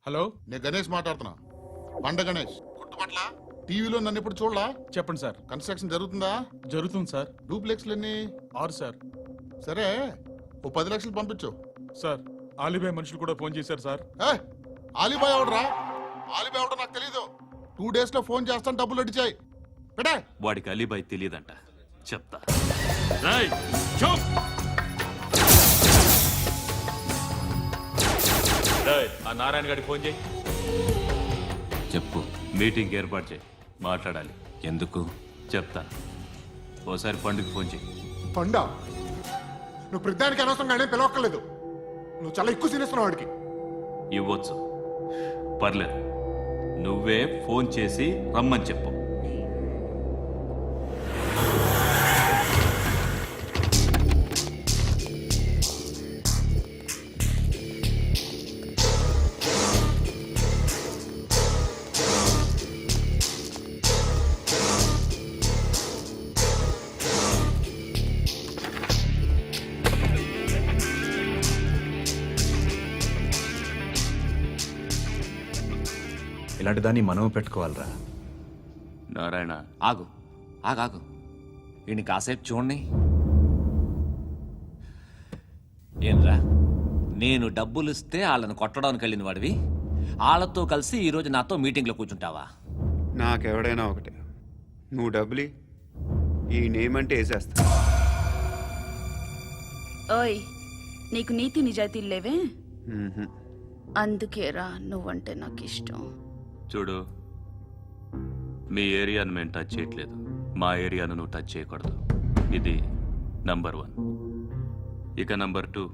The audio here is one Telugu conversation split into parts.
హలో, నేను గణేష్ మాట్లాడుతున్నా. బండ గణేష్ గుర్తుపట్ల. టీవీలో నన్ను ఇప్పుడు చూడలా? చెప్పండి సార్. కన్స్ట్రక్షన్ జరుగుతుందా? జరుగుతుంది సార్. డూప్లెక్స్లు ఎన్ని? 6 సార్. సరే, ఓ 10 లక్షలు పంపించు. సార్, ఆలిబాయ్ మనుషులు కూడా ఫోన్ చేశారు సార్. ఆలిబాయ్ ఎవడరా? ఆలిబాయ్ ఎవడో నాకు తెలీదు. 2 days లో ఫోన్ చేస్తాను, డబ్బులు అడిచాయి పెడే. వాడికి అలీబాయ్ తెలియదంట, చెప్తా. ఆ నారాయణ గారికి ఫోన్ చేయి. చెప్పు, మీటింగ్ ఏర్పాటు చేయి, మాట్లాడాలి. ఎందుకు చెప్తా. ఓసారి పండుగ ఫోన్ చేయి. పండా, నువ్వు ప్రతిదానికి అనవసరంగానే పిలవక్కర్లేదు. నువ్వు చాలా ఎక్కువ సీనిస్తున్నావు వాడికి. ఇవ్వచ్చు, పర్లేదు. నువ్వే ఫోన్ చేసి రమ్మని చెప్పు. ఇలాంటి దాన్ని మనం పెట్టుకోవాలరా. నారాయణ, ఆగు ఆగాగు, ఈయన కాసేపు చూడండి. ఏంరా, నేను డబ్బులు ఇస్తే వాళ్ళని కొట్టడానికి వెళ్ళిన వాడివి, వాళ్ళతో కలిసి ఈరోజు నాతో మీటింగ్లో కూర్చుంటావా? నాకెవడైనా ఒకటే. నువ్వు డబ్బులి, ఈ నేమ్ అంటే వేసేస్తా. ఓయ్, నీకు నీతి నిజాయితీలు లేవే? అందుకేరా నువ్వంటే నాకు ఇష్టం. చూడు, మీ ఏరియాను మేము టచ్ చేయట్లేదు, మా ఏరియాను నువ్వు టచ్ చేయకూడదు. ఇది నంబర్ 1. ఇక నంబర్ 2,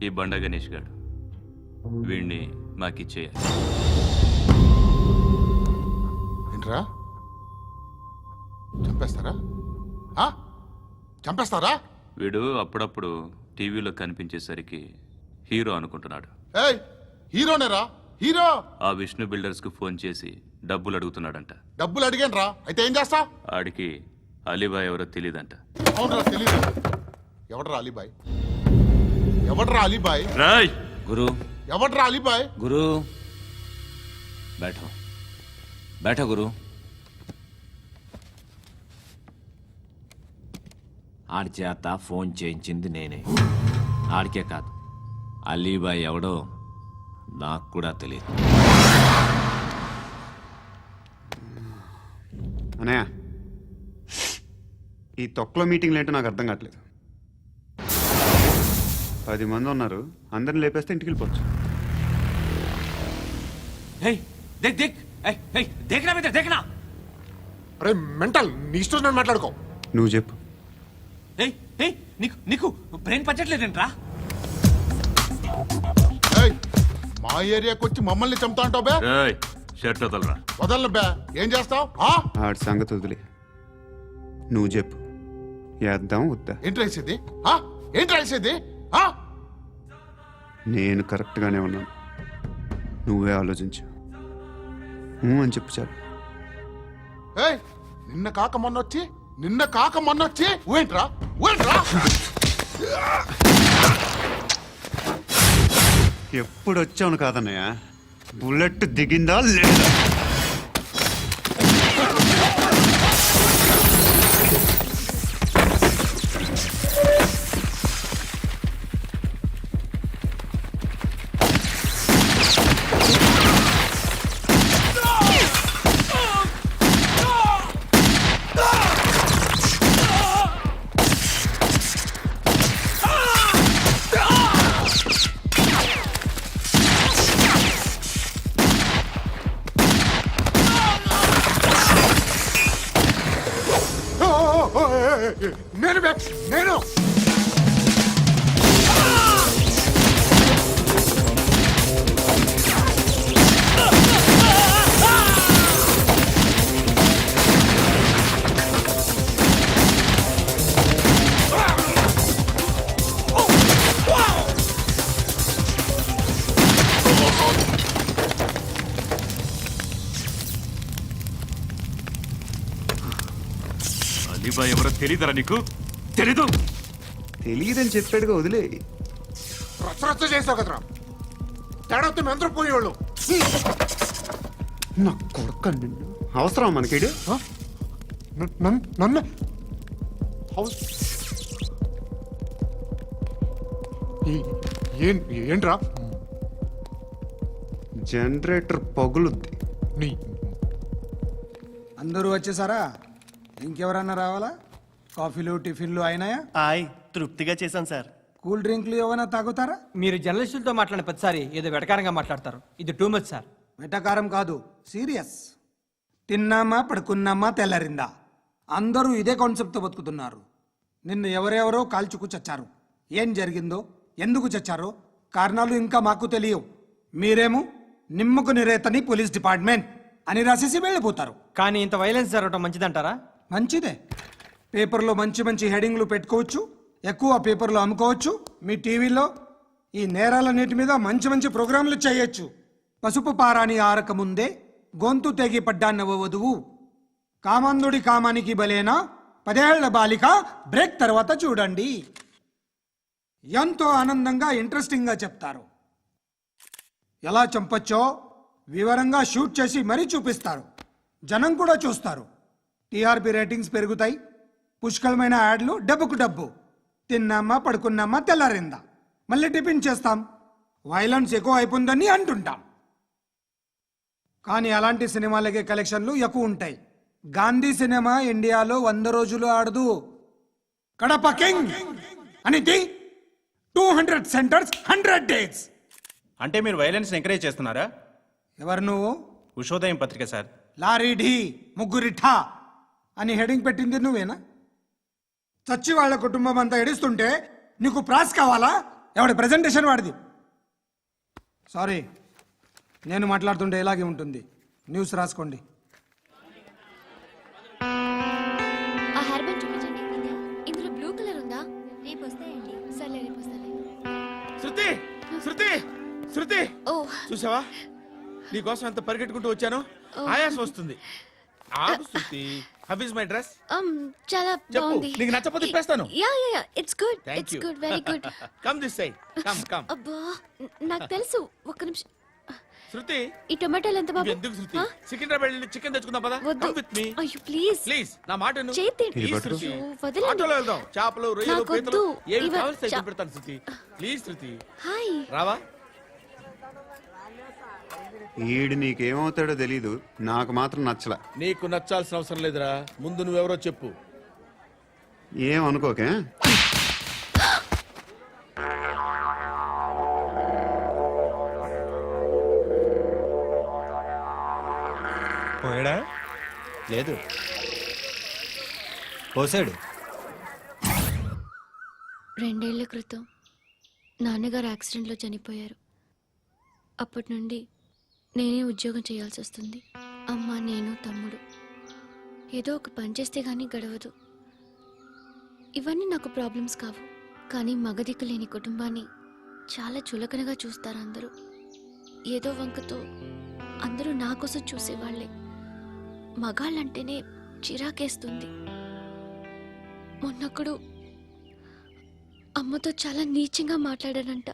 ఈ బండ గణేష్ గారు, వీణ్ణి మాకిచ్చేయాలి. ఏంట్రా, చంపేస్తారా? చంపేస్తారా? వీడు అప్పుడప్పుడు టీవీలో కనిపించేసరికి హీరో అనుకుంటున్నాడు. ఏయ్, హీరోనేరా, హీరో. ఆ విష్ణు బిల్డర్స్ కు ఫోన్ చేసి డబ్బులు అడుగుతున్నాడంట. డబ్బులు అడిగాను రా, అయితే ఏం చేస్తా? ఆడికి అలీబాయ్ ఎవరో తెలీదంట. అవునరా, తెలీదు. ఎవడరా అలీబాయ్? ఎవడరా అలీబాయ్? రాయ్ గురు, ఎవడరా అలీబాయ్? గురు బైఠో, బైఠో గురు. ఆడి చేత ఫోన్ చేయించింది నేనే. ఆడికే కాదు, అలీబాయ్ ఎవడో నాకు కూడా తెలియదు. అనయ్య, ఈ తొక్కలో మీటింగ్లు ఏంటో నాకు అర్థం కావట్లేదు. 10 మంది ఉన్నారు, అందరిని లేపేస్తే ఇంటికి వెళ్ళిపోవచ్చు. అరే మెంటల్, నీ ఇష్టం నేను మాట్లాడుకో. నువ్వు చెప్పు. నీకు బ్రెయిన్ పచ్చట్లేదంట్రా? ఏయ్, మా ఏరియాకి వచ్చి మమ్మల్ని చంపుతా అంటావు బే? రాయ్, షర్ట్ వదలరా. వదలను బే. ఏం చేస్తావు? ఆడి సంగతి వదిలే, నువ్వు చెప్పు. వేద్దాం వద్దా? ఏంటి రాసేది? ఏంటి రాసేది? నేను కరెక్ట్గానే ఉన్నాను, నువ్వే ఆలోచించు. అని చెప్పు చాలు. ఏయ్, నిన్న కాక మొన్నొచ్చి ఊయంట్రా, ఊయంట్రా. ఎప్పుడు వచ్చావును కాదన్నయ్య, బుల్లెట్ దిగిందా లేదా? నేను నేను అలీబాయ్ ఎవరో తెలీదరా నీకు? తెలీదు? తెలియదని చెప్పాడుగా, వదిలే. రచ్చ చేసావు కదరా. తేడా వస్తే మెంతరం పోయేవాళ్ళు. నా కొడుక నిన్ను అవసరం మనకిడు నన్ను ఏంట్రా జనరేటర్ పగులుద్ది. నీ అందరూ వచ్చేసారా? ఇంకెవరన్నా రావాలా? కాఫీలు టిఫిన్లు అయినాయా? ఆయ్ తృప్తిగా చేశాను సార్. కూల్ డ్రింక్లు ఏమైనా తాగుతారా? మీరు జర్నలిస్టులతో మాట్లాడిన ప్రతిసారి ఏదో వెటకారంగా మాట్లాడతారు. ఇది టూ మచ్ సార్. వెటకారం కాదు, సీరియస్. తిన్నామా పడుకున్నామా తెల్లరిందా, అందరూ ఇదే కాన్సెప్ట్తో బతుకుతున్నారు. నిన్ను ఎవరెవరో కాల్చుకు చచ్చారు. ఏం జరిగిందో, ఎందుకు చచ్చారో కారణాలు ఇంకా మాకు తెలియవు. మీరేమో నిమ్మకు నిరేతని పోలీస్ డిపార్ట్మెంట్ అని రాసేసి వెళ్ళిపోతారు. కానీ ఇంత వైలెన్స్ జరగడం మంచిదంటారా? మంచిదే. పేపర్లో మంచి మంచి హెడింగ్లు పెట్టుకోవచ్చు, ఎక్కువ పేపర్లు అమ్ముకోవచ్చు. మీ టీవీలో ఈ నేరాలన్నిటి మీద మంచి మంచి ప్రోగ్రాంలు చేయొచ్చు. పసుపు పారాని ఆరక ముందే గొంతు తెగి పడ్డాన్నవ వధువు, కామందుడి కామానికి బలేనా 10 ఏళ్ల బాలిక బ్రేక్ తర్వాత చూడండి. ఎంతో ఆనందంగా ఇంట్రెస్టింగ్గా చెప్తారు. ఎలా చంపచ్చో వివరంగా షూట్ చేసి మరీ చూపిస్తారు. జనం కూడా చూస్తారు. టీఆర్పీ రేటింగ్స్ పెరుగుతాయి. పుష్కలమైన యాడ్లు, డబ్బుకు డబ్బు. తిన్నామా పడుకున్నామా తెల్లారిందా, మళ్ళీ టిఫిన్ చేస్తాం. వైలెన్స్ ఎక్కువ అయిపోయిందని అంటుంటాం. కానీ అలాంటి సినిమాలకే కలెక్షన్లు ఎక్కువ ఉంటాయి. గాంధీ సినిమా ఇండియాలో 100 రోజులు ఆడదు. కడప కింగ్ అనేది 200 సెంటర్స్ 100 డేస్. అంటే మీరు వైలెన్స్ ఎంకరేజ్ చేస్తున్నారా? ఎవరు నువ్వు? ఉషోదయం పత్రిక సార్. లారీ ఢీ ముగ్గురిఠా అని హెడింగ్ పెట్టింది నువ్వేనా? చచ్చి వాళ్ళ కుటుంబం అంతా ఎడుస్తుంటే నీకు ప్రాస్ కావాలా? ఎవడి ప్రెజెంటేషన్ వాడిది. సారీ, నేను మాట్లాడుతుంటే ఇలాగే ఉంటుంది. న్యూస్ రాసుకోండి. ఆ హెయిర్ బ్యాండ్ చూపించండి. ఇందులో బ్లూ కలర్ ఉందా? రేపు వస్తాయండి. సర్లే రేపు వస్తాలే. శృతి శృతి శృతి ఓ చూసావా, నీకోసం ఎంత పరిగెట్టుకుంటూ వచ్చాను. ఆయాసం వస్తుంది. ఆగు Shruti. How is my dress? చాలా చెప్పు. బాగుంది. నీకు నచ్చకపోతే తిప్పేస్తాను. Yeah yeah yeah, it's good. Thank it's you. Good, very good. Come this side. Come come. అబ్బా, నాకు తెలుసు. ఒక్క నిమిషం. శృతి ఈ టొమాటోలు ఎంత బాబు? ఎందుకు శృతి? ఆ? సికింద్రాబాద్ వెళ్ళి చికెన్ తెచ్చుకుందాం పదా. వద్దు. కమ్ విత్ మీ అయ్యో ప్లీజ్ ప్లీజ్. నా మాట విను. చేతి ప్లీజ్ శృతి. అయ్యో, వదలండి. ఆటోలో వెళ్దాం. చేపలు, రొయ్యలు, నాకు పీతలు వద్దు. ఏమి ఇవ- కావాల్సి చా- పెడతాను శృతి. Please Shruti. హాయ్. రావా? ఈడు నీకేమవుతాడో తెలీదు, నాకు మాత్రం నచ్చలా. నీకు నచ్చాల్సిన అవసరం లేదురా. ముందు నువ్వెవరో చెప్పు. ఏమనుకోకే. పోయాడా? లేదు, పోసాడు. 2 ఏళ్ల క్రితం నాన్నగారు యాక్సిడెంట్లో చనిపోయారు. అప్పటి నుండి నేనే ఉద్యోగం చేయాల్సి వస్తుంది. అమ్మ, నేను, తమ్ముడు ఏదో ఒక పని చేస్తే గానీ గడవదు. ఇవన్నీ నాకు ప్రాబ్లమ్స్ కావు. కానీ మగదిక్కు లేని కుటుంబాన్ని చాలా చులకనగా చూస్తారు అందరూ. ఏదో వంకతో అందరూ నా కోసం చూసేవాళ్లే. మగాళ్ళంటేనే చిరాకేస్తుంది. మొన్నొక్కడు అమ్మతో చాలా నీచంగా మాట్లాడాడంట.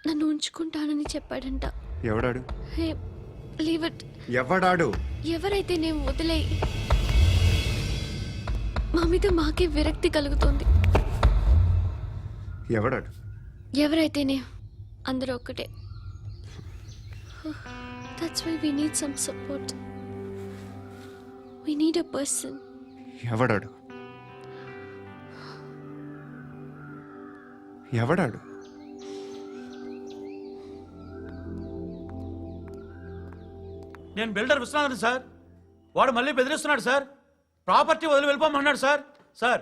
నన్ను ఉంచుకుంటానని చెప్పాడంట. ఎవడాడు? హే, లీవ్ ఇట్. ఎవడాడు? ఎవరైతే నేను వదిలేయి. మా మీద మాకే విరక్తి కలుగుతుంది. ఎవడాడు? ఎవరైతేనే అందరూ ఒక్కటే. That's why we need some support. We need a person. ఎవడాడు? ఎవడాడు? నేను బిల్డర్ విశ్వనాథన్ సార్. వాడు మళ్ళీ బెదిరిస్తున్నాడు సార్. ప్రాపర్టీ వదిలి వెళ్ళిపోమన్నాడు సార్. సార్,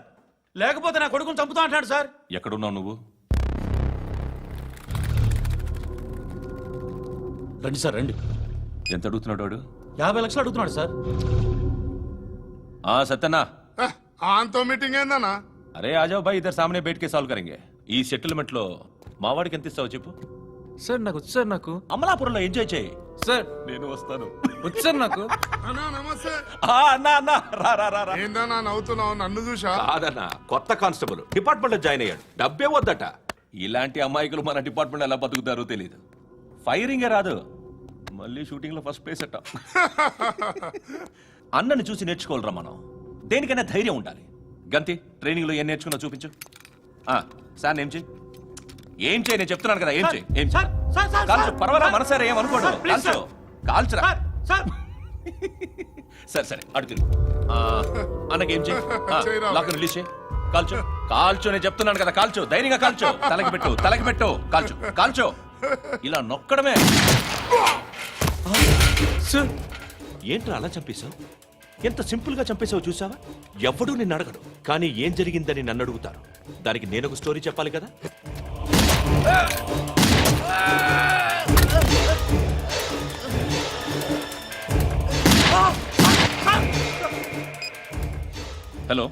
లేకపోతే నా కొడుకుని చంపుతా అంటాడు సార్. ఎక్కడున్నావు నువ్వు? రండి సార్, రండి. ఎంత అడుగుతున్నాడు వాడు? 50 లక్షలు అడుగుతున్నాడు సార్. సత్యనా, ఆంతో మీటింగ్ ఏందన్నా? అరే ఆజావ్ భాయ్, ఇద్దరు సామనే బయటకే సాల్వ్ కరెంగే. ఈ సెటిల్మెంట్ లో మావాడికి ఎంత ఇస్తావు చెప్పు. సార్ నాకు వచ్చు సార్. నాకు అమలాపురంలో ఎంజాయ్ చేయి సార్. నేను వస్తాను. వచ్చు సార్ నాకు. అన్నా నమస్తే. అన్నా అన్నా, రా రా రా రా. ఏందన్నా నవ్వుతున్నావు? నన్ను చూసా? కాదన్నా, కొత్త కానిస్టేబుల్ డిపార్ట్మెంట్ లో జాయిన్ అయ్యాడు. డబ్బే వద్దట. ఇలాంటి అమాయకులు మన డిపార్ట్మెంట్ ఎలా బతుకుతారో తెలియదు. ఫైరింగే రాదు, మళ్ళీ షూటింగ్ లో ఫస్ట్ ప్లేస్ అట్ట. అన్నని చూసి నేర్చుకోవాలరా మనం. దేనికైనా ధైర్యం ఉండాలి. గంతి ట్రైనింగ్ లో ఏం నేర్చుకున్నా చూపించు. సార్ ఏం చేయి, ఏం చేయి, నేను చెప్తున్నాను కదా, ఏం చేయి, ఏం చేయి. కాల్చు, పర్వాలా, మనసారా ఏం అనుకోడు, కాల్చు, కాల్చురా. సరే సరే అడుగుతుంది. అన్నకేం చేయి, లాక్ రిలీజ్ చేయి, కాల్చు, కాల్చు, నేను చెప్తున్నాను కదా, కాల్చు, ధైర్యంగా కాల్చు, తలకి పెట్టు, తలకి పెట్టు, కాల్చు, కాల్చు, ఇలా నొక్కడమే. ఏంట్రా అలా చంపేశావు? ఎంత సింపుల్ గా చంపేశావు చూసావా? ఎవడూ నిన్ను అడగడు, కానీ ఏం జరిగిందని నన్ను అడుగుతారు. దానికి నేను ఒక స్టోరీ చెప్పాలి కదా. హలో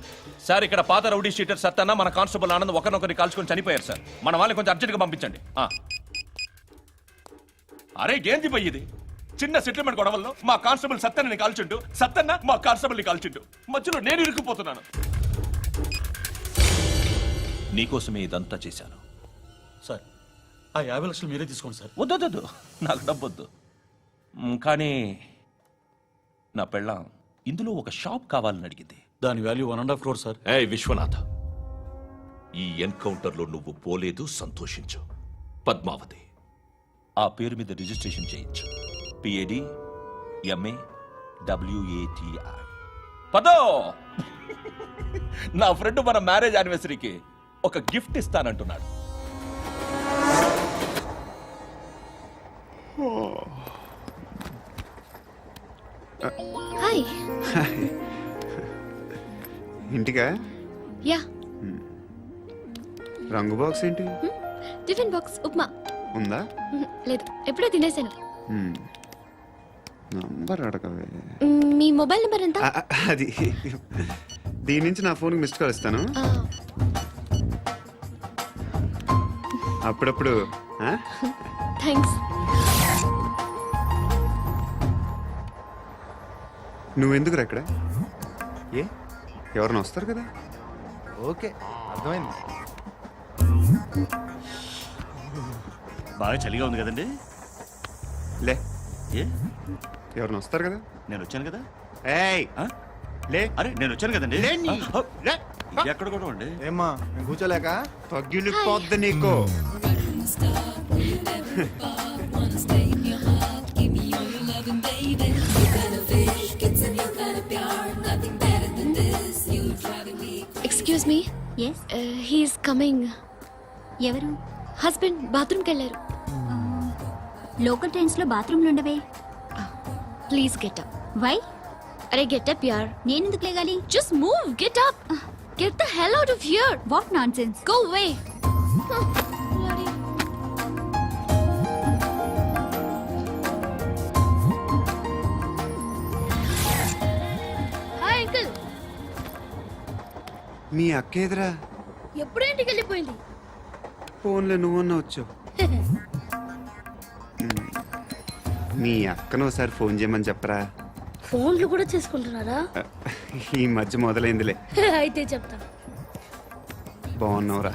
సార్, ఇక్కడ పాత రౌడీ షీటర్ సత్తన్న మన కానిస్టేబుల్ ఆనంద్ ఒకరినొకరిని కాల్చుకొని చనిపోయారు సార్. మన వాళ్ళని కొంచెం అర్జెంట్గా పంపించండి. అరే ఏంది పోయి ఇది? చిన్న సెటిల్మెంట్ గొడవల్లో మా కానిస్టేబుల్ సత్తన్నని కాల్చుంటూ, సత్తన్న మా కానిస్టేబుల్ని కాల్చుంటూ, మధ్యలో నేను ఇరుక్కుపోతున్నాను. నీకోసమే ఇదంతా చేశాను సార్. ఆ 50 లక్షలు మీరే తీసుకోండి సార్. వద్దొద్దు, నాకు డబ్బొద్దు. కానీ నా పెళ్ళాం ఇందులో ఒక షాప్ కావాలని అడిగింది. దాని వాల్యూ 1.5 crore సార్. ఏ విశ్వనాథ, ఈ ఎన్కౌంటర్లో నువ్వు పోలేదు, సంతోషించు. పద్మావతి ఆ పేరు మీద రిజిస్ట్రేషన్ చేయించు. PADMAWATI. పదో, నా ఫ్రెండ్ మన మ్యారేజ్ యానివర్సరీకి ఒక గిఫ్ట్ ఇస్తానంటున్నాడు. హాయ్. ఇంటికా? యా. రంగు బాక్స్ ఏంటి? Tiffin box upma. ఉందా? లేదు, ఎప్పుడో తినేసాను. నంబర్ అడగవే. మీ మొబైల్ నెంబర్ ఎంత? అది దీని నుంచి నా ఫోన్కి మిస్డ్ కాల్ ఇస్తాను. అప్పుడప్పుడు. థ్యాంక్స్. నువ్వెందుకురా ఇక్కడ? ఏ ఎవరైనా వస్తారు కదా? ఓకే, అర్థమైంది. బాగా చలిగా ఉంది కదండి. లే, ఏ ఎవరైనా వస్తారు కదా? నేను వచ్చాను కదా. ఏయ్ లే. అరే నేను వచ్చాను కదండి. లేని. లే. ఎక్కడ కూడా ఉండి ఏమ్మా నేను కూర్చోలేక? పగిలిపోద్ది నీకు. Excuse me. Yes, he's coming. ఎవరు? హస్బెండ్ బాత్రూమ్కి వెళ్ళారు. లోకల్ ట్రైన్స్ లో బాత్రూమ్లు ఉండవే. Please get up. వై? అరే గెట్ అప్ యార్. నేనెందుకు లేగాలి? Just move, get up. Get the hell out of here. What nonsense. Go away. Hi uncle. మీ అక్క ఎదురా? ఎప్పుడు ఇంటికి వెళ్ళిపోయింది. ఫోన్లో నువ్వన్నా వచ్చావు. మీ అక్కను ఒకసారి ఫోన్ చేయమని చెప్పరా. ఫోన్లు కూడా చేసుకుంటున్నారా? ఈ మధ్య మొదలైందిలే. అయితే చెప్తా. బాగున్నావురా?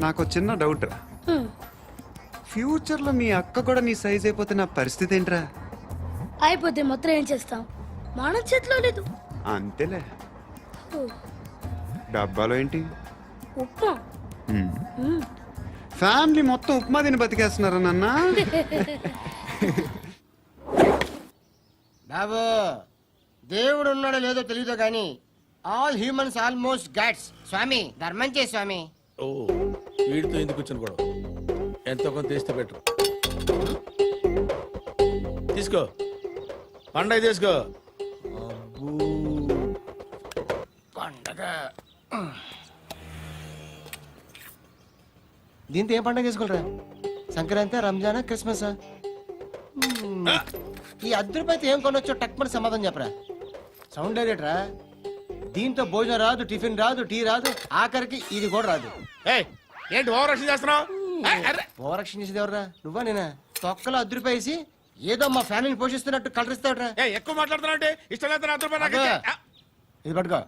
నాకు చిన్న డౌట్ రా. ఫ్యూచర్లో మీ అక్క కూడా నీ సైజ్ అయిపోతే నా పరిస్థితి ఏంట్రా? అయిపోతే మొత్తం ఏం చేస్తాం, మన చేతిలో లేదు. అంతేలే. డబ్బాలో ఏంటి? ఉప్మా. ఫ్యామిలీ మొత్తం ఉప్మా తిని బతికేస్తున్నారా నాన్న? బాబు, దేవుడు ఉన్నాడో లేదో తెలియదు కానీ ఆల్ హ్యూమన్స్ ఆల్మోస్ట్ గాడ్స్. స్వామి ధర్మం చే స్వామి. ఓ, వీడితో ఎందుకు వచ్చిన గొడవ? ఎంతో కొంత తీస్తే పెట్టు. తీసుకో, పండగ తీసుకో. పండగ దీంతో ఏం పండగ చేసుకుంటారా? సంక్రాంతి, రంజానా, క్రిస్మస్? ఈ ₹10 ఏం కొనొచ్చో టక్మని సమాధానం చెప్పరా. సౌండ్ డైరెక్టరా? దీంతో భోజనం రాదు, టిఫిన్ రాదు, టీ రాదు, ఆఖరికి ఇది కూడా రాదు. ఏయ్, ఏంటి ఓవర్ రక్షణ చేస్తున్నావు? ఓవరక్షణ చేసేది ఎవరా? నువ్వా నేనా? తొక్కలో ₹10 వేసి ఏదో మా ఫ్యామిలీని పోషిస్తున్నట్టు కలరిస్తావుట్రా. ఎక్కువ మాట్లాడుతున్నావు అంటే ఇష్టం లేదు. రూపాయలు ఇది పట్టుకో.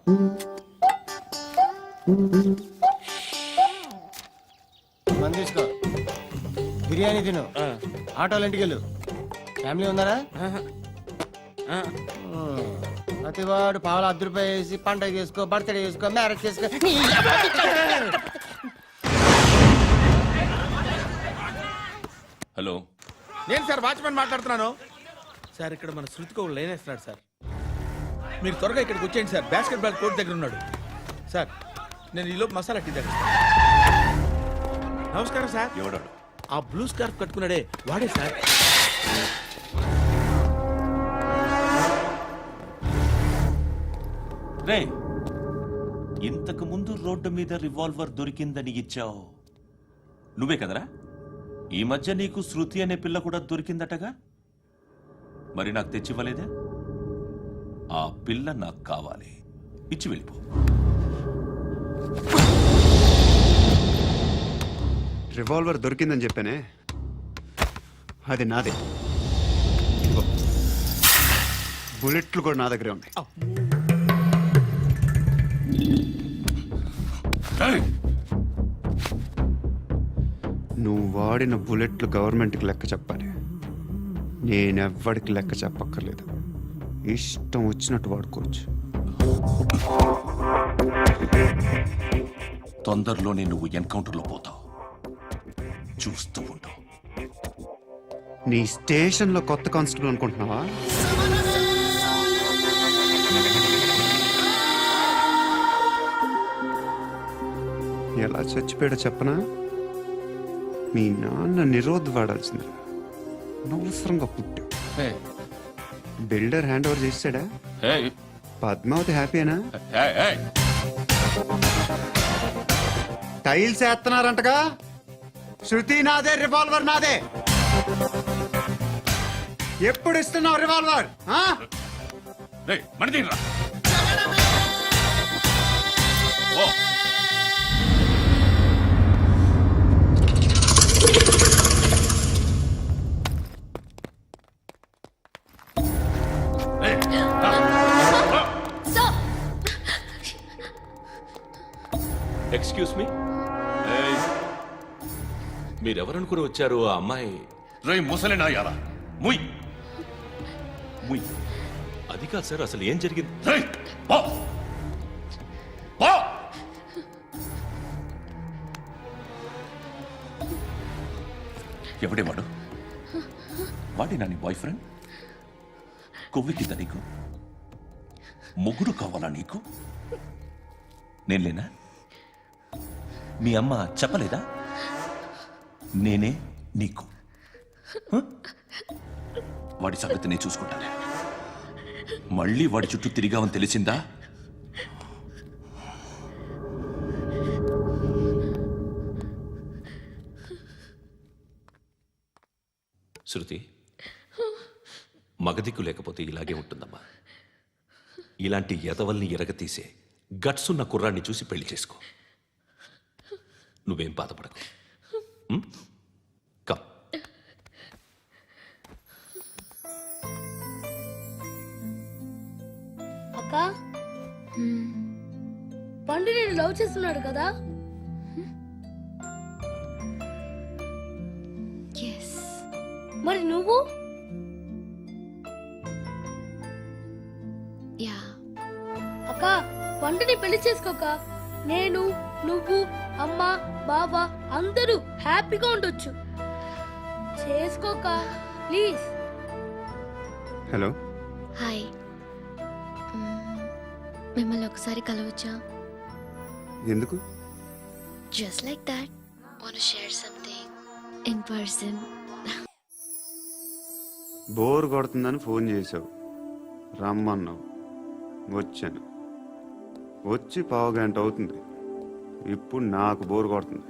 మంది తీసుకో బిర్యానీ తిను ఆటోలు ఇంటికి వెళ్ళు ఫ్యామిలీ ఉన్నారా ప్రతివాడు పావులు ₹10 వేసి పండగ చేసుకో బర్త్డే చేసుకో మ్యారేజ్ చేసుకో హలో, నేను సార్ వాచ్మెన్ మాట్లాడుతున్నాను సార్. ఇక్కడ మన శృతికి ఒక లైన్ వేస్తున్నాడు సార్. మీరు త్వరగా ఇక్కడికి వచ్చేయండి సార్. బాస్కెట్ బాల్ కోర్ట్ దగ్గర ఉన్నాడు సార్. నేను ఈలోపు మసాలా టీ దగ్గర. నమస్కారం సార్. ఎవడాడు? ఆ బ్లూ స్కార్ఫ్ కట్టుకున్నాడే వాడే సార్. రే, ఇంతకు ముందు రోడ్డు మీద రివాల్వర్ దొరికిందని ఇచ్చావు నువ్వే కదరా? ఈ మధ్య నీకు శృతి అనే పిల్ల కూడా దొరికిందటగా, మరి నాకు తెచ్చివ్వలేదే? ఆ పిల్ల నాకు కావాలి, ఇచ్చి వెళ్ళిపో. రివాల్వర్ దొరికిందని చెప్పానే, అది నాదే. ఇదిగో. బుల్లెట్లు కూడా నా దగ్గరే ఉన్నాయి. నువ్వు వాడిన బుల్లెట్లు గవర్నమెంట్కి లెక్క చెప్పాలి. నేనెవ్వడికి లెక్క చెప్పక్కర్లేదు. ఇష్టం వచ్చినట్టు వాడుకోవచ్చు. తొందరలోనే నువ్వు ఎన్కౌంటర్లో పోతావు, చూస్తూ ఉండు. నీ స్టేషన్లో కొత్త కానిస్టేబుల్ అనుకుంటున్నావా? ఎలా చచ్చిపోయాడో చెప్పనా? మీ నాన్న నిరోధ్ వాడాల్సింది. అనవసరంగా పుట్టావు. బిల్డర్ హ్యాండ్ ఓవర్ చేసాడా? పద్మావతి హ్యాపీనా? టైల్స్ వేస్తున్నారంటగా. శృతి నాదే, రివాల్వర్ నాదే. ఎప్పుడు ఇస్తున్నావు రివాల్వర్? ఎక్స్క్యూజ్ మీ, మీరెవరనుకుని వచ్చారు? ఆ అమ్మాయి రే ముసలి నాయాలా, ముయ్ ముయ్. అది కాదు సార్, అసలు ఏం జరిగింది? ఎవడే వాడు? వాడి నా నీ బాయ్ ఫ్రెండ్? కొవ్వికింద నీకు? మొగుడు కావాలా నీకు? నేను లేనా? మీ అమ్మ చెప్పలేదా నేనే నీకు? వాడి సంగతి నేను చూసుకుంటాను. మళ్ళీ వాడి చుట్టూ తిరిగావని తెలిసిందా? శృతి, మగదిక్కు లేకపోతే ఇలాగే ఉంటుందమ్మా. ఇలాంటి ఎదవల్ని ఎరగతీసే గట్స్ ఉన్న కుర్రాన్ని చూసి పెళ్లి చేసుకో. నువ్వేం బాధపడకు. కమ్. అక్క, పండు నేను లవ్ చేస్తున్నాడు కదా? మరి నువ్వు? యా. అక్క, పండుని పెళ్లి చేసుకోక నేను, నువ్వు, అమ్మ, బావ అందరూ హ్యాపీగా ఉండొచ్చు. చేసుకోక ప్లీజ్. హలో. హాయ్. మిమ్మల్ని ఒకసారి కలవచ్చా? ఎందుకు? Just like that. Want to share something in person. Bore కొడుతుందని ఫోన్ చేసావు, రమ్మన్నావు, వచ్చాను. వచ్చి 1/2 గంట అవుతుంది. ఇప్పుడు నాకు బోర్ కొడుతుంది.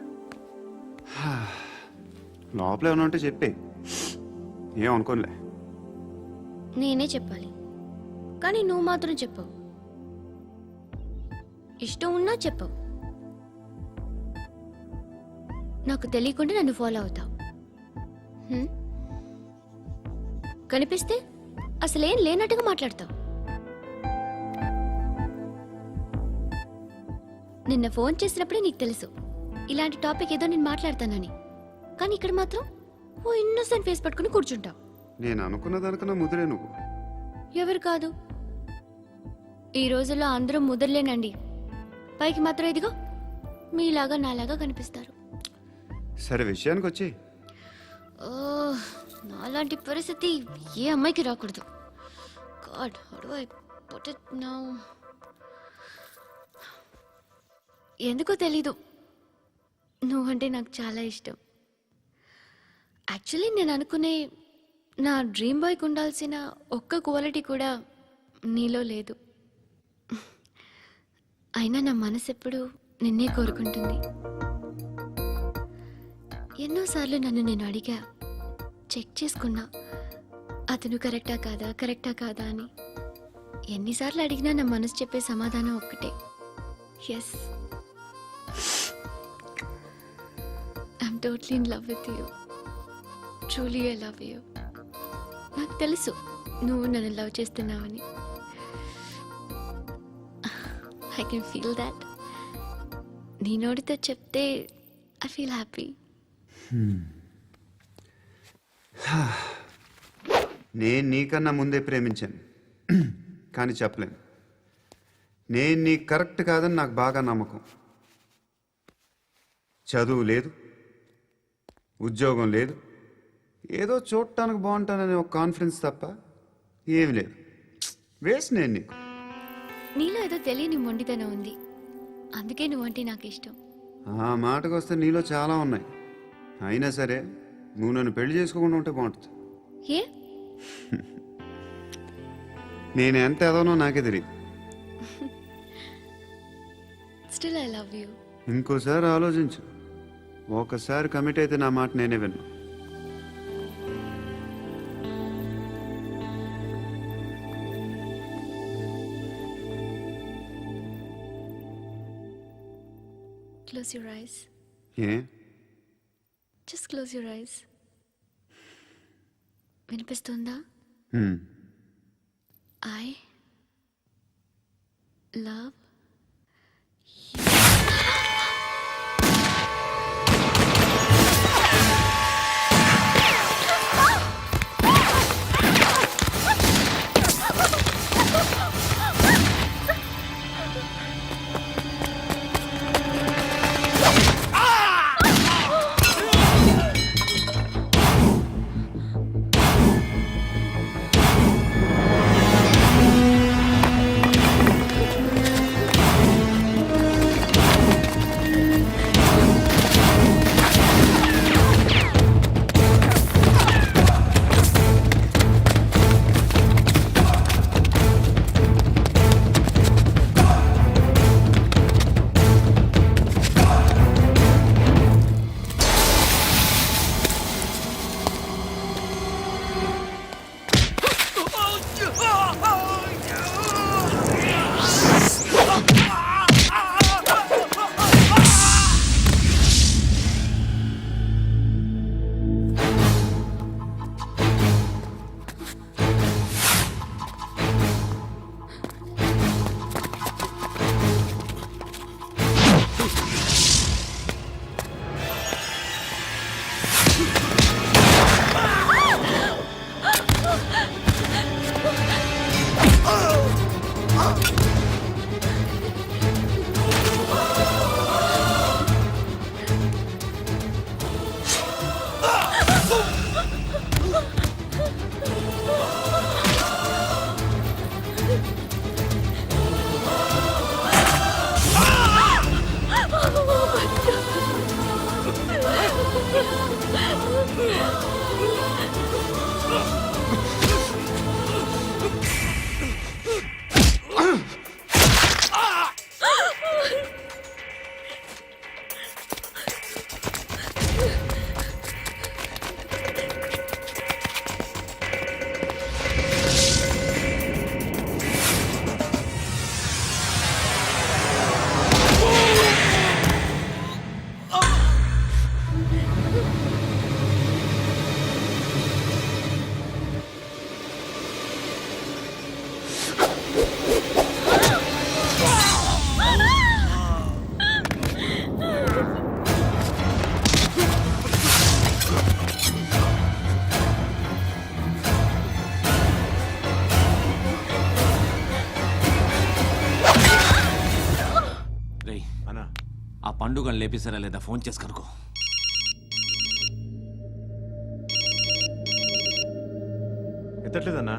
లోపల ఏమన్నా ఉంటే చెప్పే, ఏమనుకోనిలే. నేనే చెప్పాలి, కానీ నువ్వు మాత్రం చెప్పవు. ఇష్టం ఉన్నా చెప్పవు. నాకు తెలియకుండా నన్ను ఫాలో అవుతావు. కనిపిస్తే అసలేం లేనట్టుగా మాట్లాడతావు. నిన్న ఫోన్ చేసినప్పుడే నీకు తెలుసు ఇలాంటి టాపిక్ ఏదో నేను మాట్లాడతానని, కానీ ఇక్కడ మాత్రం ఓ ఇన్నోసెంట్ ఫేస్ పట్టుకుని కూర్చుంటావు. నేను అనుకున్న దానికన్నా ముదిరే నువ్వు. ఎవరు కాదు, ఈ రోజుల్లో అందరూ ముదరలేనండి. పైకి మాత్రం ఇదిగో మీలాగా నాలాగా కనిపిస్తారు. సరే విషయానికి వచ్చి ఓ, నాలాంటి పరిస్థితి ఏ అమ్మాయికి రాకూడదు. God, how do I put it now? ఎందుకో తెలీదు, నువ్వంటే నాకు చాలా ఇష్టం. యాక్చువల్లీ నేను అనుకునే నా డ్రీమ్ బాయ్కి ఉండాల్సిన ఒక్క క్వాలిటీ కూడా నీలో లేదు. అయినా నా మనసు ఎప్పుడు నిన్నే కోరుకుంటుంది. ఎన్నోసార్లు నన్ను నేను అడిగా, చెక్ చేసుకున్నా అతను కరెక్టా కాదా అని. ఎన్నిసార్లు అడిగినా నా మనసు చెప్పే సమాధానం ఒక్కటే, yes, I'm totally in love with you. Truly I love you. నాకు తెలుసు నువ్వు నన్ను లవ్ చేస్తున్నావని. I can feel that. నీ నోటితో చెప్తే ఐ ఫీల్ హ్యాపీ. నేను నీకన్నా ముందే ప్రేమించాను, కానీ చెప్పలేను. నేను నీకు కరెక్ట్ కాదని నాకు బాగా నమ్మకం. చదువు లేదు, ఉద్యోగం లేదు, ఏదో చూడటానికి బాగుంటాననే ఒక కాన్ఫిడెన్స్ తప్ప ఏమి లేదు. వేస్ట్ నేను నీకు. నీలో ఏదో తెలియని మొండితనం ఉంది, అందుకే నువ్వంటే నాకు ఇష్టం. ఆ మాటకు వస్తే నీలో చాలా ఉన్నాయి. అయినా సరే నువ్వు నన్ను పెళ్లి చేసుకోకుండా ఉంటే బాగుంటుంది. ఏ? నేను ఎంత ఎదవనో నాకే తెలియదు. Still I love you. ఇంకోసారి ఆలోచించు. ఒకసారి కమిట్ అయితే నా మాట నేనే విన్నా. Close your eyes. A? Just close your eyes. వినిపిస్తుందా? I love పండుగను లేపేశారా లేదా ఫోన్ చేసి కనుకో. ఎత్తట్లేదన్నా.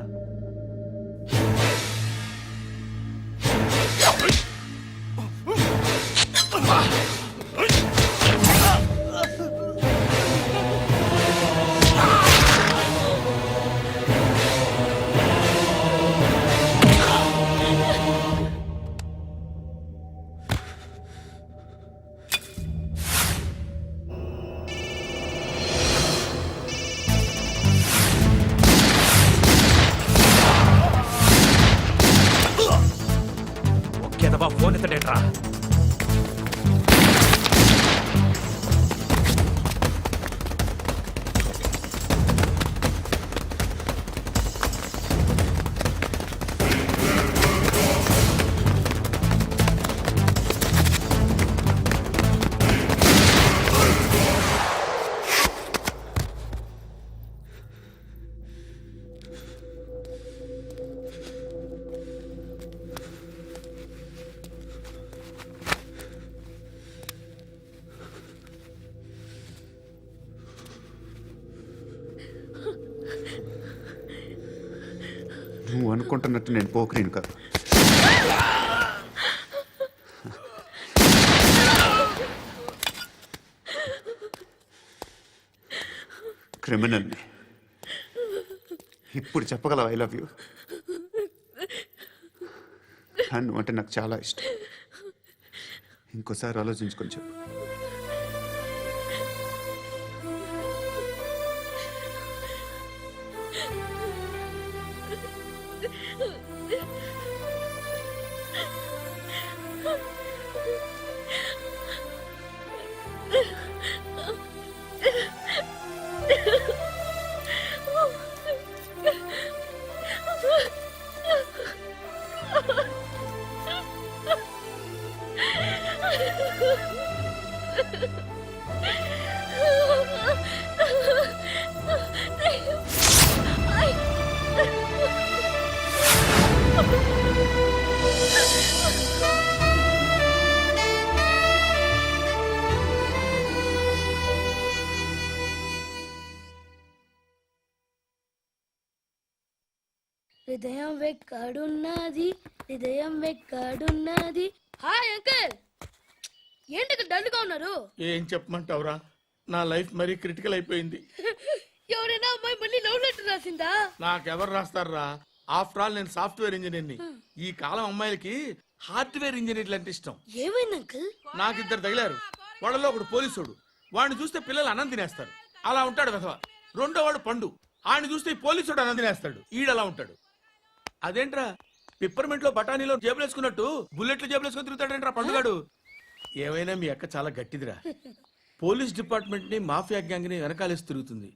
ఒకేదబా ఫోన్ ఎత్తడేట్రా. నువ్వు అనుకుంటున్నట్టు నేను పోకరీను కాదు. క్రిమినల్ని. ఇప్పుడు చెప్పగలవు ఐ లవ్ యూ. నువ్వు అంటే నాకు చాలా ఇష్టం. ఇంకోసారి ఆలోచించుకొని చెప్పు. హృదయం వెక్కడున్నది, హృదయం వెక్కడున్నది. హాయ్ అంకుల్, ఏంటి డల్గా ఉన్నారు? ఏం చెప్పమంటావురా, నా లైఫ్ మరీ క్రిటికల్ అయిపోయింది. ఎవరైనా అమ్మాయి మళ్ళీ లవ్ లెటర్ రాసిందా? నాకెవరు రాస్తారా? ఆఫ్టర్ ఆల్ నేను సాఫ్ట్వేర్ ఇంజనీర్ని. ఈ కాలం అమ్మాయిలకి హార్డ్వేర్ ఇంజనీర్లు అంటే ఇష్టం. ఏమైంది అంకుల్? నాకు ఇద్దరు తగిలారు. వాళ్ళలో ఒకడు పోలీసుడు. వాడిని చూస్తే పిల్లలు అన్నం తినేస్తారు, అలా ఉంటాడు వెధవ. రెండో వాడు పండు. ఆయన చూస్తే ఈ పోలీసుడు అన్నం తినేస్తాడు, ఈడలా ఉంటాడు. అదేంట్రా పిప్పర్మెంట్ లో బఠానీలో జేబులేసుకున్నట్టు బుల్లెట్లు జేబులేసుకుని తిరుగుతాడేంట్రా పండుగాడు. ఏమైనా మీ అక్క చాలా గట్టిదిరా. పోలీస్ డిపార్ట్మెంట్ ని మాఫియా గ్యాంగ్ ని వెనకాలేసి తిరుగుతుంది.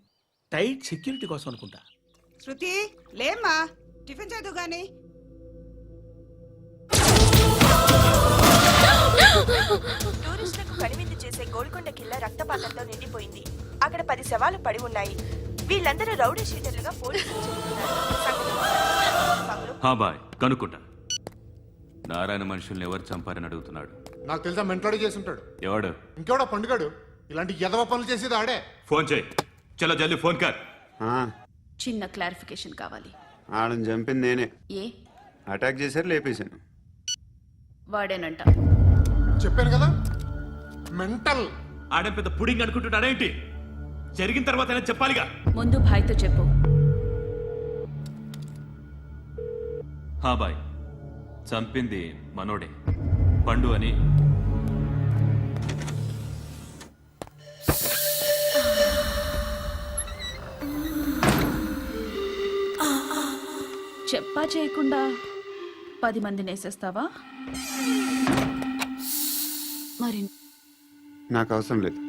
టైట్ సెక్యూరిటీ కోసం అనుకుంటా. శృతి లేమ్మా, టిఫిన్ చేద్దు గాని. టూరిస్టులకు కనువిందు చేసే గోల్కొండ కిల్లా రక్తపాతంతో నిండిపోయింది. అక్కడ 10 శవాలు పడి ఉన్నాయి. వీళ్ళందరూ రౌడీ షీటర్లుగా పోలీసులు బాయ్ కనుక్కుంటా. నారాయణ మనుషుల్ని ఎవరు చంపారని అడుగుతున్నాడు. నాకు తెలుసా మెంట్లాడి చేసి ఉంటాడు. ఎవడు? ఇంకెవడా పండుగాడు. ఇలాంటి ఎదవ పనులు చేసేది ఆడే. ఫోన్ చేయి. చలో జల్దీ ఫోన్ కర్. చిన్న క్లారిఫికేషన్ కావాలి. ఆడని చంపింది నేనే. ఏ అటాక్ చేశారు, లేపేశాను. వాడేనంట. చెప్పాను కదా మెంటల్. ఆడే పెద్ద పుడింగ్ అనుకుంటున్నాడేంటి? జరిగిన తర్వాత చెప్పాలిగా. ముందు భాయ్తో చెప్పు. బాయ్ చంపింది మనోడే, పండు అని. చెప్పా చేయకుండా 10 మందిని వేసేస్తావా? మరి నాకు అవసరం లేదు.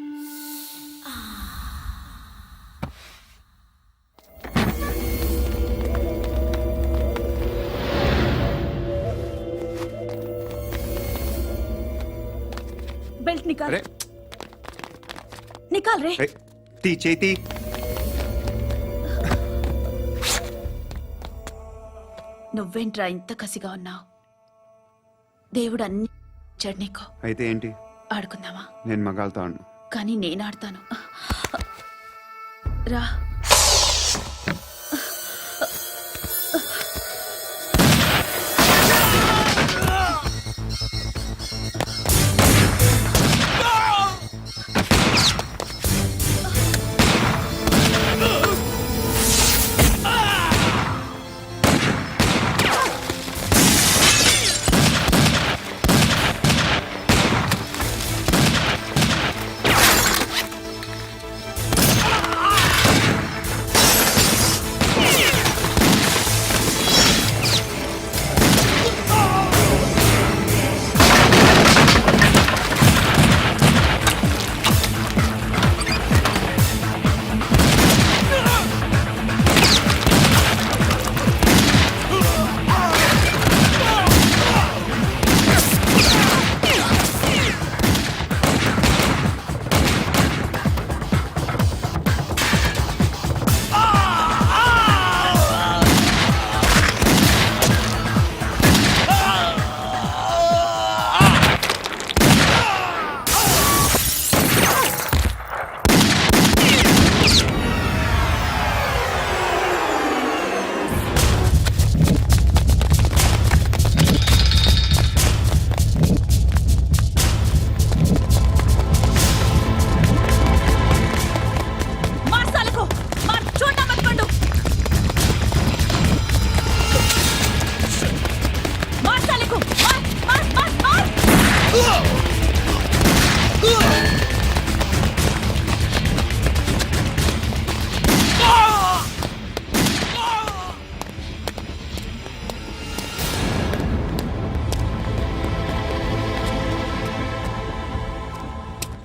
బెల్ట్ నికాల్. నికాల్ రే. తీ చేతి. నువ్వేంట్రా ఇంత కసిగా ఉన్నావు? దేవుడు అన్ని ఇచ్చాడు నీకు. అయితే ఏంటి? ఆడుకుందామా? నేను మగాళ్ళతో ఆడను. కానీ నేను ఆడతాను. రా.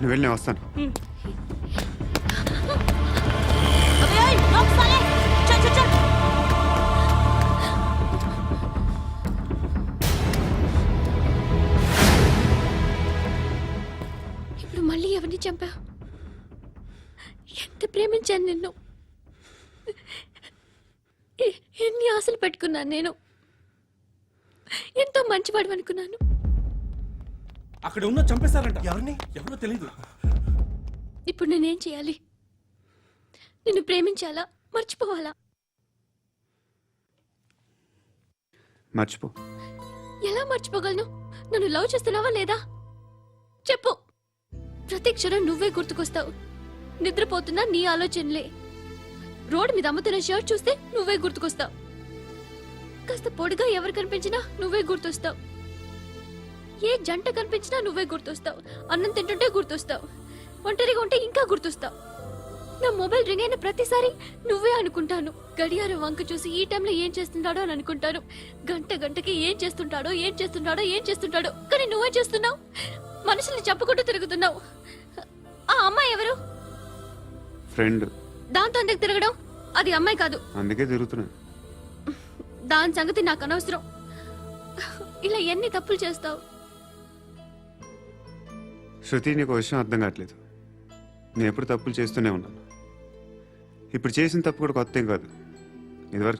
నువ్వు వెళ్ళి నేను వస్తాను. ఇప్పుడు మళ్ళీ ఎవరిని చంపా? ఎంత ప్రేమించాను నిన్ను, ఎన్ని ఆశలు పెట్టుకున్నాను నేను. ఎంతో మంచివాడు అనుకున్నాను. అక్కడ ఉన్న చంపేశారంట. ఎవరిని? ఎవరో తెలీదు. ఇప్పుడు నేనేం చేయాలి? నిన్ను ప్రేమించాలా, మర్చిపోవాలా? మర్చిపో. ఎలా మర్చిపోగలను? నన్ను లవ్ చేస్తున్నావా లేదా చెప్పు. ప్రతి క్షణం నువ్వే గుర్తుకొస్తావు. నిద్రపోతున్నా నీ ఆలోచనలే. రోడ్డు మీద అమ్ముతున్న షర్ట్ చూస్తే నువ్వే గుర్తుకొస్తావు. కాస్త పొడిగా ఎవరు కనిపించినా నువ్వే గుర్తొస్తావు. ఏ జంట కనిపించినా నువ్వే గుర్తొస్తావు. అన్నం తింటుంటే గుర్తొస్తావు. ఒంటరిగా ఉంటే ఇంకా గుర్తొస్తావు. నా మొబైల్ రింగ్ అయిన ప్రతిసారి నువ్వే అనుకుంటాను. గడియారం వంక చూసి ఈ టైంలో ఏం చేస్తుంటాడో అని అనుకుంటాను. గంట గంటకి ఏం చేస్తుంటాడో కానీ నువ్వే చేస్తున్నావు. మనుషుల్ని చెప్పుకుంటూ తిరుగుతున్నావు. ఆ అమ్మాయి ఎవరు? ఫ్రెండ్. దాంతో ఎందుకు తిరగడం? అది అమ్మాయి కాదు. అందుకే తిరుగుతున్నా. దాని సంగతి నాకు అనవసరం. ఇలా ఎన్ని తప్పులు చేస్తావు? శృతి, నీకు విషయం అర్థం కావట్లేదు. నేను ఎప్పుడు తప్పులు చేస్తూనే ఉన్నాను. ఇప్పుడు చేసిన తప్పు కూడా కొత్త ఏం కాదు. ఇదివరకు